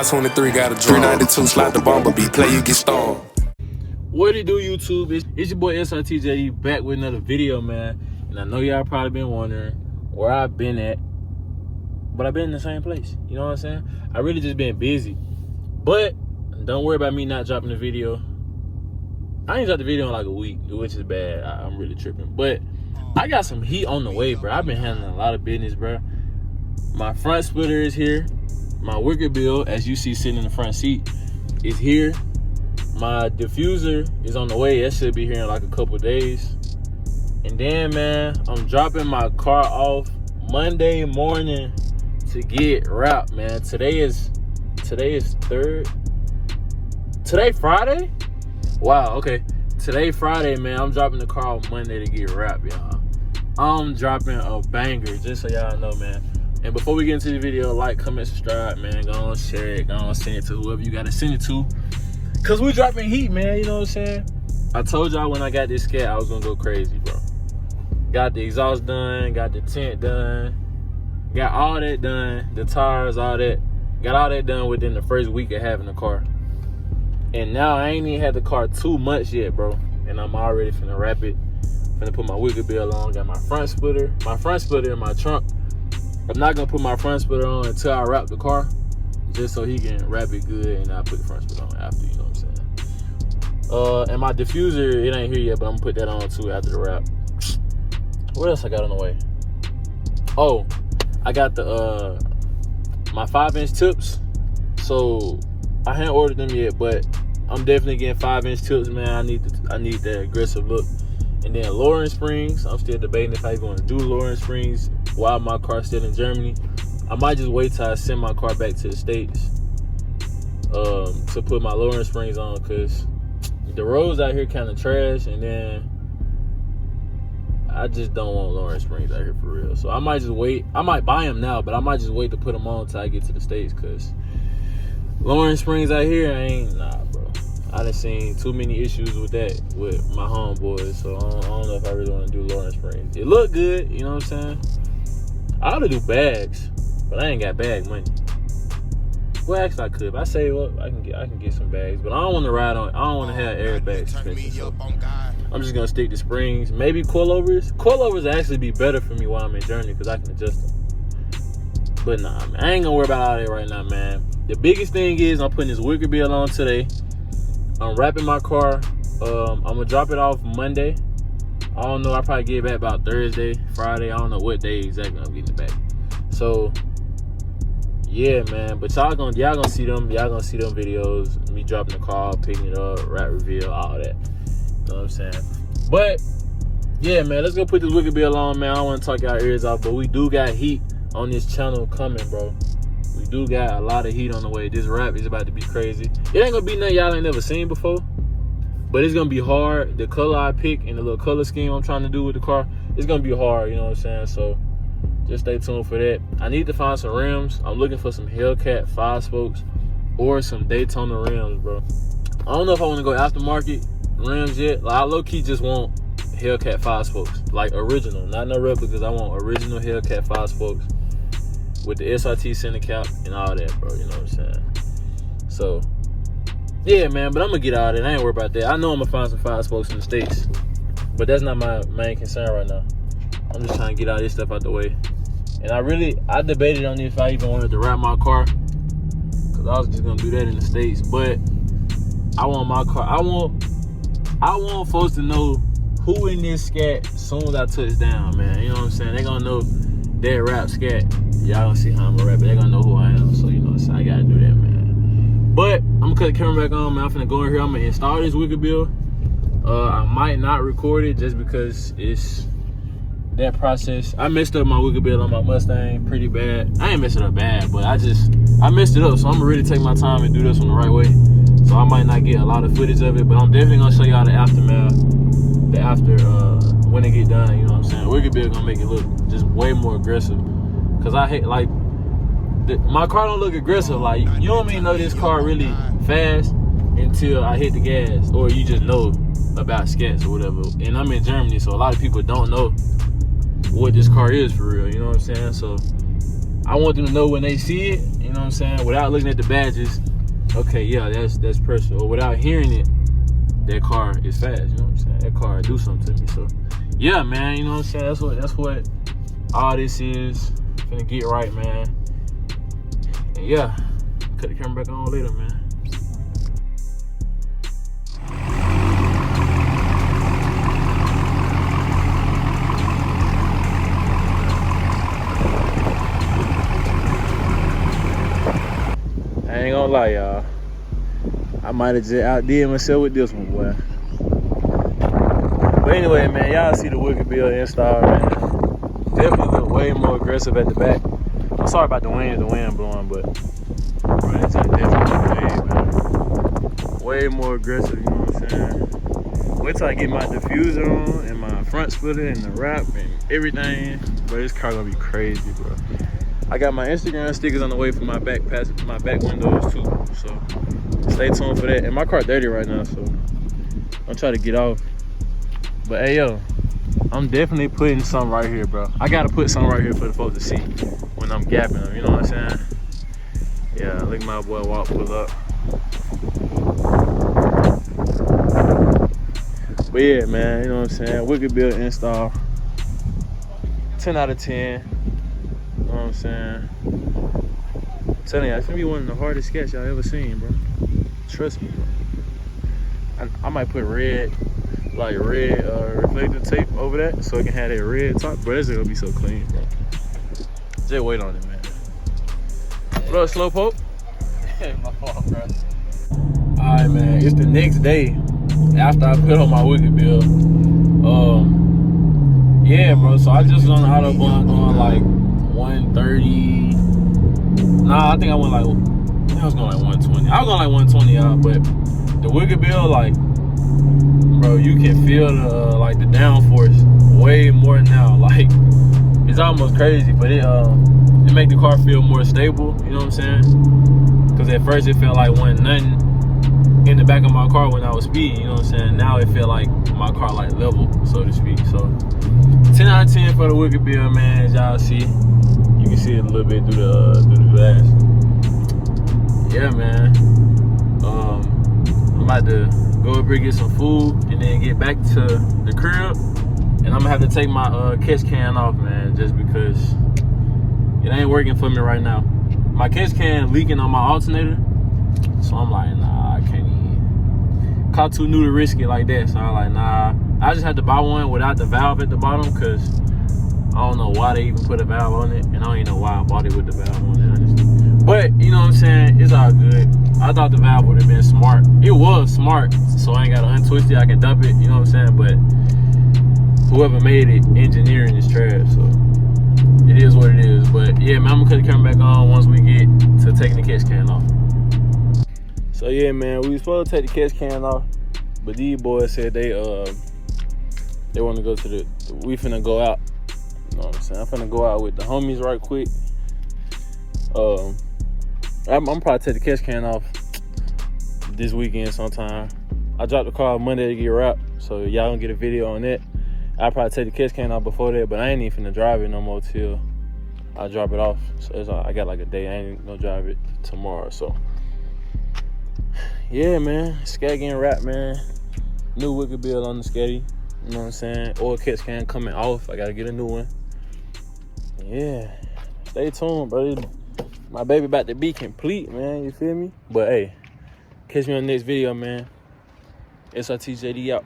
523 got a drum. 392 slide the bumblebee, play you get stoned. What it do, YouTube? It's your boy SRTJD back with another video, man. And I know y'all probably been wondering where I've been at, but I've been in the same place. You know what I'm saying? I really just been busy. But don't worry about me not dropping the video. I ain't dropped the video in like a week, which is bad. I'm really tripping. But I got some heat on the way, bro. I've been handling a lot of business, bro. My front splitter is here. My Wickerbill, as you see sitting in the front seat, is here. My diffuser is on the way. That should be here in like a couple days. And then, man, I'm dropping my car off Monday morning to get wrapped, man. Today is Friday? Wow, okay. Today Friday, man. I'm dropping the car off Monday to get wrapped, y'all. I'm dropping a banger, just so y'all know, man. And before we get into the video, like, comment, subscribe, man. Go on, share it. Go on, send it to whoever you gotta send it to. Cause we dropping heat, man. You know what I'm saying? I told y'all when I got this Scat, I was gonna go crazy, bro. Got the exhaust done, got the tent done, got all that done, the tires, all that. Got all that done within the first week of having the car. And now I ain't even had the car 2 months yet, bro. And I'm already finna wrap it. Finna put my Wickerbill on. Got my front splitter in my trunk. I'm not gonna put my front splitter on until I wrap the car, just so he can wrap it good and I'll put the front splitter on after, you know what I'm saying? And my diffuser, it ain't here yet, but I'm gonna put that on too after the wrap. What else I got on the way? Oh, I got the my 5-inch tips. So I haven't ordered them yet, but I'm definitely getting 5-inch tips, man. I need that aggressive look. And then lowering springs, I'm still debating if I even want to do lowering springs while my car's still in Germany. I might just wait till I send my car back to the States to put my lowering springs on, because the roads out here kind of trash, and then I just don't want lowering springs out here for real. So I might just wait. I might buy them now, but I might just wait to put them on until I get to the States, because lowering springs out here nah, bro. I done seen too many issues with that with my homeboys, so I don't know if I really want to do lowering springs. It look good, you know what I'm saying? I ought to do bags, but I ain't got bag money. Well, actually I could. If I save up, I can get some bags, but I don't want to ride on. I don't want to have airbag suspension. So I'm just gonna stick to springs. Maybe coilovers. Coilovers actually be better for me while I'm in Germany, because I can adjust them. But nah, man, I ain't gonna worry about all that right now, man. The biggest thing is I'm putting this Wickerbill on today. I'm wrapping my car. I'm gonna drop it off Monday. I don't know. I'll probably get it back about Thursday, Friday. I don't know what day exactly I'm getting it back. So yeah, man. But y'all gonna see them. Y'all gonna see them videos. Me dropping the car, picking it up, wrap reveal, all that. You know what I'm saying? But yeah, man. Let's go put this Wickerbill on, man. I don't want to talk y'all ears off, but we do got heat on this channel coming, bro. We do got a lot of heat on the way. This wrap is about to be crazy. It ain't gonna be nothing y'all ain't never seen before, but it's gonna be hard. The color I pick and the little color scheme I'm trying to do with the car, it's gonna be hard, you know what I'm saying? So just stay tuned for that. I need to find some rims. I'm looking for some Hellcat 5-spokes or some Daytona rims, bro. I don't know if I want to go aftermarket rims yet. Like, I low-key just want Hellcat 5-spokes, like original, not no replicas. I want original Hellcat 5-spokes with the SRT center cap and all that, bro. You know what I'm saying? So yeah, man. But I'm gonna get out of it. I ain't worried about that. I know I'm gonna find some 5-spokes in the States, but that's not my main concern right now. I'm just trying to get all this stuff out the way. And I debated on if I even wanted to wrap my car, because I was just gonna do that in the States. But I want my car. I want folks to know who in this Scat as soon as I touch down, man. You know what I'm saying? They gonna know that rap Scat. Y'all gonna see how I'm gonna rap it. They gonna know who I am. So you know what I'm saying? I gotta do that, man. But I'm gonna cut the camera back on, man. I'm finna go in here. I'm gonna install this Wickerbill. I might not record it just because it's that process. I messed up my Wickerbill on my Mustang pretty bad. I ain't messed it up bad, but I messed it up. So I'm gonna really take my time and do this one the right way. So I might not get a lot of footage of it, but I'm definitely gonna show y'all the aftermath, when it get done. You know what I'm saying? Wickerbill gonna make it look just way more aggressive. Cause I hate, like, my car don't look aggressive. Like, you don't even know this car really fast until I hit the gas, or you just know about Scats or whatever. And I'm in Germany, so a lot of people don't know what this car is for real. You know what I'm saying? So I want them to know when they see it, you know what I'm saying, without looking at the badges, okay, yeah, that's pressure. Or without hearing it, that car is fast, you know what I'm saying? That car do something to me. So yeah, man, you know what I'm saying? That's what all this is. Finna get right, man. And yeah, cut the camera back on later, man. I ain't gonna lie, y'all. I might have just outdid myself with this one, boy. But anyway, man, y'all see the Wickerbill install, man. Definitely look way more aggressive at the back. I'm sorry about the wind blowing, but bro, it's definitely way more aggressive, you know what I'm saying? Wait till I get my diffuser on and my front splitter and the wrap and everything. But this car gonna be crazy, bro. I got my Instagram stickers on the way for my back windows too, so stay tuned for that. And my car dirty right now, so I'm trying to get off. But hey, yo, I'm definitely putting something right here, bro. I gotta put something right here for the folks to see when I'm gapping them, you know what I'm saying? Yeah, look at my boy pull up. But yeah, man, you know what I'm saying? Wickerbill install, 10 out of 10. You know what I'm saying? I'm telling you, it's gonna be one of the hardest sketches y'all ever seen, bro. Trust me, bro. I might put red reflective tape over that so it can have that red top, but it's gonna be so clean, bro. Just wait on it, man. What up, Slowpoke? My fault, bro. Alright, man, it's the next day after I put on my Wickerbill. Yeah, bro, so I just was on the Autobahn going like 130. Nah, I think I was going like 120. I was going like 120, y'all, but the Wickerbill, like, bro, you can feel the downforce way more now. Like, it's almost crazy, but it make the car feel more stable, you know what I'm saying? Because at first it felt like wasn't nothing in the back of my car when I was speeding, you know what I'm saying? Now it feel like my car like level, so to speak. So 10 out of 10 for the Wickerbill, man. As y'all see, you can see it a little bit through the glass. Yeah, man. I'm about to go up here get some food and then get back to the crib, and I'm gonna have to take my catch can off, man, just because it ain't working for me right now. My catch can leaking on my alternator, so I'm like, nah, I can't even. Caught too new to risk it like that, so I'm like, nah. I just had to buy one without the valve at the bottom, because I don't know why they even put a valve on it, and I don't even know why I bought it with the valve on it, honestly. But, you know what I'm saying, it's all good. I thought the valve would have been smart. It was smart, so I ain't got to untwist it, I can dump it, you know what I'm saying? But whoever made it, engineering is trash, so it is what it is. But yeah, man, I'm gonna cut the camera back on once we get to taking the catch can off. So yeah, man, we was supposed to take the catch can off, but these boys said they want to go to we finna go out. You know what I'm saying? I'm finna go out with the homies right quick. I'm probably take the catch can off this weekend sometime. I dropped the car on Monday to get wrapped, so y'all gonna get a video on that. I'll probably take the catch can off before that, but I ain't even finna drive it no more till I drop it off. So I got like a day. I ain't gonna drive it tomorrow. So yeah, man, Scat getting wrapped, man. New Wickerbill on the Scatty. You know what I'm saying? Oil catch can coming off. I gotta get a new one. Yeah, stay tuned, bro. My baby about to be complete, man. You feel me? But hey, catch me on the next video, man. SRTJD out.